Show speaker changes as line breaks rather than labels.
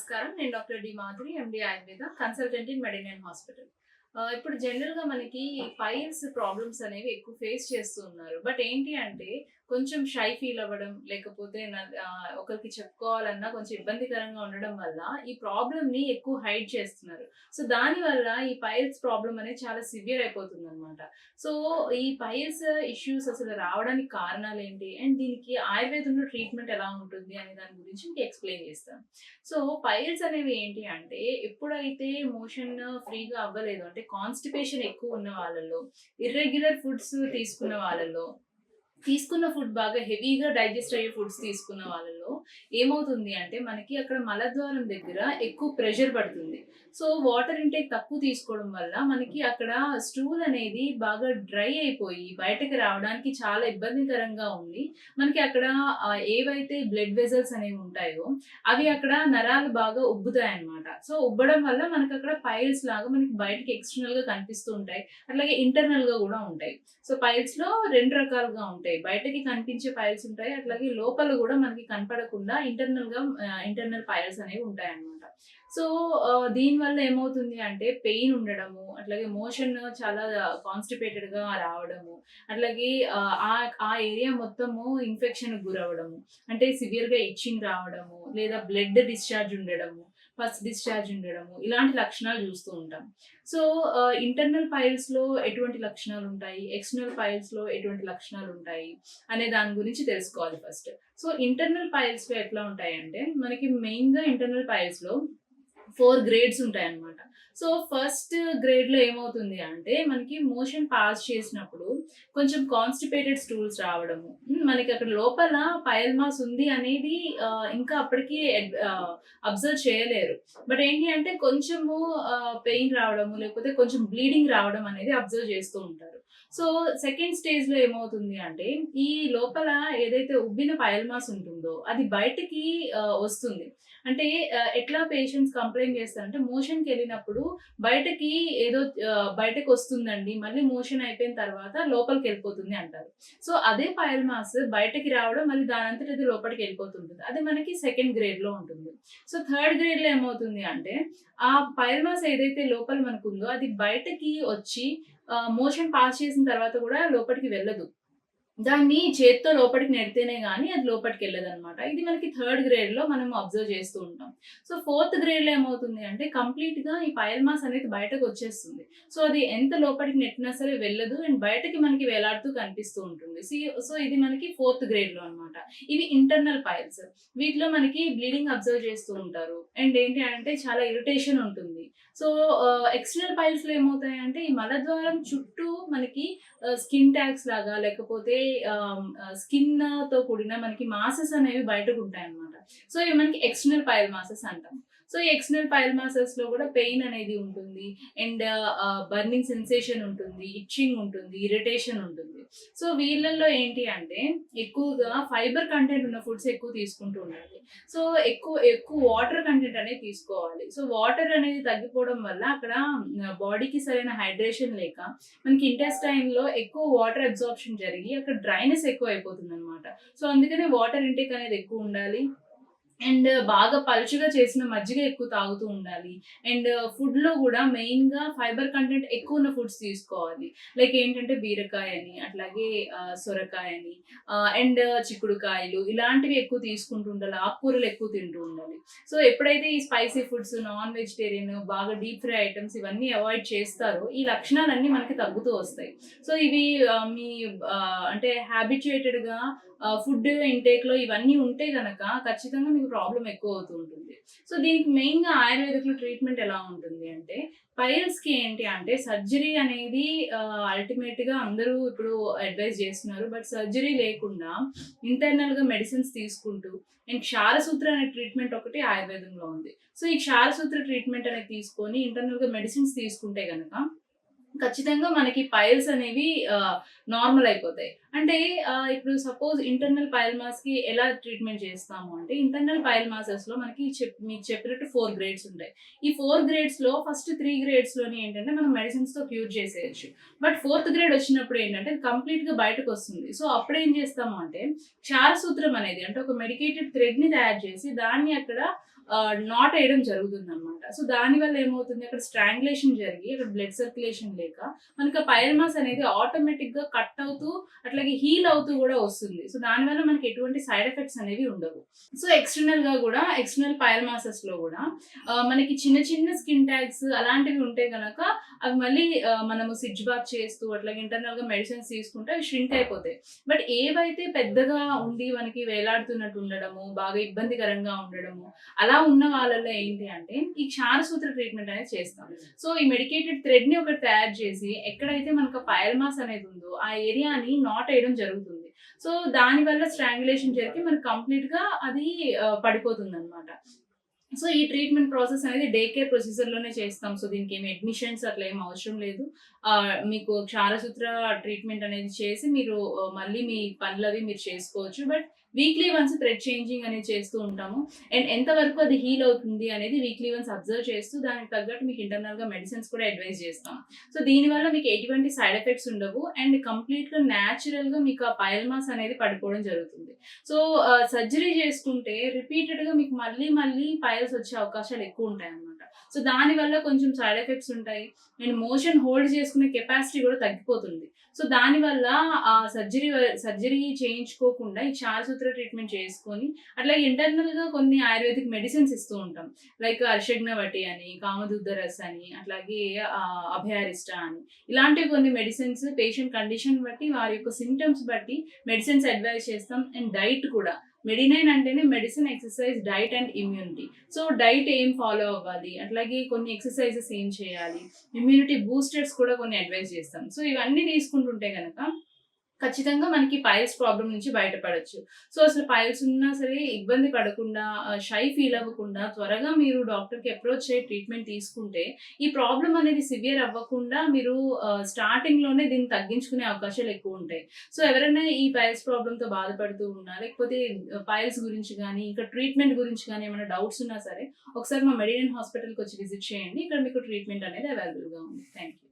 నమస్కారం. నేను doctor D Madhuri, MD Ayurveda, consultant in Medinine hospital. ఇప్పుడు జనరల్‌గా మనకి పైల్స్ ప్రాబ్లమ్స్ అనేవి ఎక్కువ ఫేస్ చేస్తూ ఉన్నారు. బట్ ఏంటి అంటే కొంచెం షై ఫీల్ అవ్వడం, లేకపోతే ఒకరికి చెప్పుకోవాలన్నా కొంచెం ఇబ్బందికరంగా ఉండడం వల్ల ఈ ప్రాబ్లమ్‌ని ఎక్కువ హైడ్ చేస్తున్నారు. సో, దానివల్ల ఈ పైల్స్ ప్రాబ్లమ్ అనేది చాలా సివియర్ అయిపోతుందనమాట. సో, ఈ పైల్స్ ఇష్యూస్ అసలు రావడానికి కారణాలేంటి? అండ్ దీనికి ఆయుర్వేదంలో ట్రీట్మెంట్ ఎలా ఉంటుంది అనే దాని గురించి మీకు ఎక్స్‌ప్లెయిన్ చేస్తాను. సో, పైల్స్ అనేవి ఏంటి అంటే, ఎప్పుడైతే మోషన్ ఫ్రీగా అవ్వలేదు అంటే కాన్‌స్టిపేషన్ ఎక్కువ ఉన్న వాళ్ళలో, ఇర్రెగ్యులర్ ఫుడ్స్ తీసుకున్న వాళ్ళలో, తీసుకున్న ఫుడ్ బాగా హెవీగా డైజెస్ట్ అయ్యే ఫుడ్స్ తీసుకున్న వాళ్ళలో ఏమవుతుంది అంటే, మనకి అక్కడ మలద్వారం దగ్గర ఎక్కువ ప్రెషర్ పడుతుంది. సో, వాటర్ ఇంటేక్ తక్కువ తీసుకోవడం వల్ల మనకి అక్కడ స్టూల్ అనేది బాగా డ్రై అయిపోయి బయటకి రావడానికి చాలా ఇబ్బందికరంగా ఉంది. మనకి అక్కడ ఏవైతే బ్లడ్ వెసల్స్ అనేవి ఉంటాయో అవి అక్కడ నరాలు బాగా ఉబ్బుతాయన్నమాట. సో, ఉబ్బడం వల్ల మనకక్కడ పైల్స్ లాగా మనకి బయటకి ఎక్స్‌టర్నల్‌గా కనిపిస్తూ ఉంటాయి. అట్లాగే ఇంటర్నల్‌గా గూడా ఉంటాయి. సో, పైల్స్‌లో 2 రకాలుగా ఉంటాయి. బయటకి కనిపించే పైల్స్ ఉంటాయి. అట్లాగే లోపల గూడా మనకి కనపడకుండా ఇంటర్నల్ పైల్స్ అనేవి ఉంటాయన్నమాట. సో, దీనివల్ల ఏమవుతుంది అంటే పెయిన్ ఉండడము, అట్లాగే మోషన్ చాలా కాన్‌స్టిపేటెడ్‌గా రావడము, అట్లాగే ఆ ఏరియా మొత్తము ఇన్ఫెక్షన్‌కి గురవ్వడము, అంటే సివియర్‌గా ఇచ్చింగ్ రావడము, లేదా బ్లడ్ డిశ్చార్జ్ ఉండడము, పస్ డిశ్చార్జ్ ఉండడము, ఇలాంటి లక్షణాలు జూస్తూ ఉంటాం. సో, ఇంటర్నల్ పైల్స్‌లో ఎటువంటి లక్షణాలుంటాయి? ఎక్స్‌టర్నల్ పైల్స్‌లో ఎటువంటి లక్షణాలుంటాయి? అనే దాని గురించి తెలుసుకోవాలి ఫస్ట్. సో, ఇంటర్నల్ పైల్స్‌లో ఎట్లా ఉంటాయంటే, మనకి మెయిన్‌గా ఇంటర్నల్ పైల్స్‌లో 4 గ్రేడ్స్ ఉంటాయన్నమాట. సో, ఫస్ట్ గ్రేడ్‌లో ఏమవుతుంది అంటే, మనకి మోషన్ పాస్ చేసినప్పుడు కొంచెం కాన్‌స్టిపేటెడ్ స్టూల్స్ రావడము. మనకి అక్కడ లోపల పైల్ మాస్ ఉంది అనేది ఇంకా అప్పటికి అబ్జర్వ్ చేయలేరు. బట్ ఏంటి అంటే కొంచెము పెయిన్ రావడము, లేకపోతే కొంచెం బ్లీడింగ్ రావడం అనేది అబ్జర్వ్ చేస్తూ ఉంటారు. సో, సెకండ్ స్టేజ్‌లో ఏమవుతుంది అంటే, ఈ లోపల ఏదైతే ఉబ్బిన పైల్ మాస్ ఉంటుందో అది బయటికి వస్తుంది. అంటే ఎట్లా పేషెంట్స్ కంప్లెయింట్ చేస్తారంటే, మోషన్‌కెళ్ళినప్పుడు బయటకి ఏదో బయటకొస్తుందండి. మళ్ళీ మోషన్ అయిపోయిన తర్వాత లోపలికెళ్ళిపోతుంది అంటారు. సో, అదే పైల్ మాస్ బయటకి రావడం మళ్ళీ దానంతట అది లోపటికెళ్ళిపోతుంటుంది. అది మనకి సెకండ్ గ్రేడ్‌లో ఉంటుంది. సో, థర్డ్ గ్రేడ్‌లో ఏమవుతుంది అంటే, ఆ పైల్ మాస్ ఏదైతే లోపల మనకుందో అది బయటకి వచ్చి మోషన్ పాస్ చేసిన తర్వాత కూడా లోపటికి వెళ్ళదు. దాన్ని చేత్తో లోపలికి నెడితేనే గాని అది లోపటికెళ్ళదనమాట. ఇది మనకి థర్డ్ గ్రేడ్‌లో మనం అబ్జర్వ్ చేస్తూ ఉంటాం. సో, ఫోర్త్ గ్రేడ్‌లో ఏమవుతుంది అంటే కంప్లీట్‌గా ఈ పైల్ మాస్ అనేది బయటకొచ్చేస్తుంది. సో, అది ఎంత లోపలికి నెట్టినా సరే వెళ్ళదు అండ్ బయటకి మనకి వేలాడుతూ కనిపిస్తూ ఉంటుంది. సో, ఇది మనకి ఫోర్త్ గ్రేడ్‌లో అనమాట. ఇవి ఇంటర్నల్ పైల్స్. వీటిలో మనకి బ్లీడింగ్ అబ్జర్వ్ చేస్తూ ఉంటారు. అండ్ ఏంటి అంటే చాలా ఇరిటేషన్ ఉంటుంది. సో, ఎక్స్టర్నల్ పైల్స్‌లో ఏమవుతాయంటే ఈ మలద్వారం చుట్టూ మనకి స్కిన్ ట్యాగ్స్ లాగా లేకపోతే స్కిన్‌తో కూడిన మనకి మాసెస్ అనేవి బయటకుంటాయన్నమాట. సో, ఇవి మనకి ఎక్స్టర్నల్ పైల్ మాసెస్ అంటాం. సో, ఈ ఎక్స్టర్నల్ పైల్ మాసెస్‌లో కూడా పెయిన్ అనేది ఉంటుంది. అండ్ బర్నింగ్ సెన్సేషన్ ఉంటుంది. ఇచ్చింగ్ ఉంటుంది. ఇరిటేషన్ ఉంటుంది. సో, వీళ్ళల్లో ఏంటి అంటే ఎక్కువగా ఫైబర్ కంటెంట్ ఉన్న ఫుడ్స్ ఎక్కువ తీసుకుంటూ ఉండాలి. సో, ఎక్కువ వాటర్ కంటెంట్ అనేది తీసుకోవాలి. సో, వాటర్ అనేది తగ్గిపోవడం వల్ల అక్కడ బాడీకి సరైన హైడ్రేషన్ లేక మనకి ఇంటెస్టైన్‌లో ఎక్కువ వాటర్ అబ్సార్ప్షన్ జరిగి అక్కడ డ్రైనెస్ ఎక్కువైపోతుందనమాట. సో, అందుకనే వాటర్ ఇంటేక్ అనేది ఎక్కువుండాలి. అండ్ బాగా పలుచగా చేసిన మజ్జిగ ఎక్కువ తాగుతూ ఉండాలి. అండ్ ఫుడ్‌లో గూడా మెయిన్‌గా ఫైబర్ కంటెంట్ ఎక్కువున్న ఫుడ్స్ తీసుకోవాలి. లైక్ ఏంటంటే బీరకాయని, అట్లాగే సొరకాయని, అండ్ చిక్కుడుకాయలు ఇలాంటివి ఎక్కువ తీసుకుంటూ ఉండాలి. ఆకుకూరలు ఎక్కువ తింటూ ఉండాలి. సో, ఎప్పుడైతే ఈ స్పైసీ ఫుడ్స్, నాన్ వెజిటేరియన్, బాగా డీప్ ఫ్రై ఐటెమ్స్ ఇవన్నీ అవాయిడ్ చేస్తారో ఈ లక్షణాలన్నీ మనకి తగ్గుతూ వస్తాయి. సో, ఇవి మీ అంటే హ్యాబిచ్యుయేటెడ్‌గా ఫుడ్ ఇంటేక్‌లో ఇవన్నీ ఉంటే గనక ఖచ్చితంగా మీకు ప్రాబ్లమ్ ఎక్కువవుతూ ఉంటుంది. సో, దీనికి మెయిన్‌గా ఆయుర్వేదిక్‌లో ట్రీట్మెంట్ ఎలా ఉంటుంది అంటే, పైల్స్‌కి ఏంటి అంటే సర్జరీ అనేది అల్టిమేట్‌గా అందరూ ఇప్పుడు అడ్వైస్ చేస్తున్నారు. బట్ సర్జరీ లేకుండా ఇంటర్నల్‌గా మెడిసిన్స్ తీసుకుంటూ అండ్ క్షారసూత్ర అనే ట్రీట్మెంట్ ఒకటి ఆయుర్వేదంలో ఉంది. సో, ఈ క్షారసూత్ర ట్రీట్మెంట్ అనేది తీసుకొని ఇంటర్నల్‌గా మెడిసిన్స్ తీసుకుంటే గనక ఖచ్చితంగా మనకి పైల్స్ అనేవి నార్మల్ అయిపోతాయి. అంటే ఇప్పుడు సపోజ్ ఇంటర్నల్ పైల్ మాస్‌కి ఎలా ట్రీట్మెంట్ చేస్తాము అంటే, ఇంటర్నల్ పైల్ మాసెస్‌లో మనకి మీకు చెప్పినట్టు 4 గ్రేడ్స్ ఉంటాయి. ఈ 4 గ్రేడ్స్‌లో ఫస్ట్ 3 గ్రేడ్స్‌లోని ఏంటంటే మనం మెడిసిన్స్‌తో క్యూర్ చేసేయొచ్చు. బట్ ఫోర్త్ గ్రేడ్ వచ్చినప్పుడు ఏంటంటే కంప్లీట్‌గా బయటకొస్తుంది. సో, అప్పుడేం చేస్తాము అంటే క్షారసూత్రం అనేది అంటే ఒక మెడికేటెడ్ థ్రెడ్‌ని తయారు చేసి దాన్ని అక్కడ నాట్ వేయడం జరుగుతుందనమాట. సో దానివల్ల ఏమవుతుంది, అక్కడ స్ట్రాంగులేషన్ జరిగి అక్కడ బ్లడ్ సర్క్యులేషన్ లేక మనకి ఆ పైల్ మాస్ అనేది ఆటోమేటిక్‌గా కట్ అవుతూ అట్లాగే హీల్ అవుతూ గూడా వస్తుంది. సో దానివల్ల మనకి ఎటువంటి సైడ్ ఎఫెక్ట్స్ అనేవి ఉండవు. సో ఎక్స్టర్నల్‌గా గూడా ఎక్స్టర్నల్ పైల్ మాసెస్‌లో గూడా మనకి చిన్న చిన్న స్కిన్ ట్యాగ్స్ అలాంటివి ఉంటే గనక అవి మళ్ళీ మనము సిడ్జ్ బాత్ చేస్తూ అట్లాగే ఇంటర్నల్‌గా మెడిసిన్స్ తీసుకుంటే అవి ష్రింక్ అయిపోతాయి. బట్ ఏవైతే పెద్దగా ఉండి మనకి వేలాడుతున్నట్టు ఉండడము, బాగా ఇబ్బందికరంగా ఉండడము, అలా ఉన్న వాళ్ళలో ఏంటి అంటే ఈ క్షారసూత్ర ట్రీట్మెంట్ అనేది చేస్తాం. సో ఈ మెడికేటెడ్ థ్రెడ్‌ని ఒకటి తయారు చేసి ఎక్కడైతే మనకు పైల్ మాస్ అనేది ఉందో ఆ ఏరియాని నాట్ ఏయడం జరుగుతుంది. సో దానివల్ల స్ట్రాంగులేషన్ జరిగి మనకు కంప్లీట్‌గా అది పడిపోతుందనమాట. సో ఈ ట్రీట్మెంట్ ప్రాసెస్ అనేది డే కేర్ ప్రొసీజర్‌లోనే చేస్తాం. సో దీనికేమి అడ్మిషన్స్ అట్లా ఏమి అవసరం లేదు. మీకు క్షారసూత్ర ట్రీట్మెంట్ అనేది చేసి మీరు మళ్ళీ మీ పనులవి మీరు చేసుకోవచ్చు. But weekly once thread changing అనేది చేస్తూ ఉంటాము. అండ్ ఎంతవరకు అది హీల్ అవుతుంది అనేది వీక్లీ వన్స్ అబ్జర్వ్ చేస్తూ దానికి తగ్గట్టు మీకు ఇంటర్నల్‌గా మెడిసిన్స్ కూడా అడ్వైస్ చేస్తాం. సో దీనివల్ల మీకు ఎటువంటి సైడ్ ఎఫెక్ట్స్ ఉండవు. అండ్ కంప్లీట్‌గా న్యాచురల్‌గా మీకు ఆ పైల్ మాస్ అనేది పడిపోవడం జరుగుతుంది. సో సర్జరీ చేసుకుంటే రిపీటెడ్‌గా మీకు మళ్ళీ మళ్ళీ పైల్స్ వచ్చే అవకాశాలు ఎక్కువుంటాయన్నమాట. సో దానివల్ల కొంచెం సైడ్ ఎఫెక్ట్స్ ఉంటాయి. అండ్ మోషన్ హోల్డ్ చేసుకునే కెపాసిటీ కూడా తగ్గిపోతుంది. సో దానివల్ల సర్జరీ చేయించుకోకుండా ఈ క్షారసూత్ర ట్రీట్మెంట్ చేసుకొని అట్లాగే ఇంటర్నల్‌గా కొన్ని ఆయుర్వేదిక్ మెడిసిన్స్ ఇస్తూ ఉంటాం. లైక్ అరిషగ్నవటి అని, కామధుద్ధ రస్ అని, అట్లాగే అభయారిష్ట అని. ఇలాంటివి కొన్ని మెడిసిన్స్ పేషెంట్ కండిషన్ బట్టి వారి యొక్క సింప్టమ్స్ బట్టి మెడిసిన్స్ అడ్వైస్ చేస్తాం. అండ్ డైట్ కూడా మెడినైన్ అంటేనే medicine, exercise, diet and immunity. So diet ఏం ఫాలో అవ్వాలి, అట్లాగే కొన్ని ఎక్సర్సైజెస్ ఏం చేయాలి, ఇమ్యూనిటీ బూస్టర్స్ కూడా కొన్ని అడ్వైస్ చేస్తాం. సో ఇవన్నీ తీసుకుంటుంటే గనక ఖచ్చితంగా మనకి పైల్స్ ప్రాబ్లమ్ నుంచి బయటపడొచ్చు. సో అసలు పైల్స్ ఉన్నా సరే ఇబ్బంది పడకుండా, షై ఫీల్ అవ్వకుండా త్వరగా మీరు డాక్టర్‌కి అప్రోచ్ అయ్యి ట్రీట్మెంట్ తీసుకుంటే ఈ ప్రాబ్లమ్ అనేది సివియర్ అవ్వకుండా మీరు స్టార్టింగ్‌లోనే దీన్ని తగ్గించుకునే అవకాశాలు ఎక్కువుంటాయి. సో ఎవరైనా ఈ పైల్స్ ప్రాబ్లమ్‌తో బాధపడుతూ ఉన్నా, లేకపోతే పైల్స్ గురించి గానీ, ఇంకా ట్రీట్మెంట్ గురించి గానీ ఏమైనా డౌట్స్ ఉన్నా సరే ఒకసారి మా మెడినైన్ హాస్పిటల్‌కొచ్చి విజిట్ చేయండి. ఇక్కడ మీకు ట్రీట్మెంట్ అనేది అవైలబుల్‌గా ఉంది. Thank you.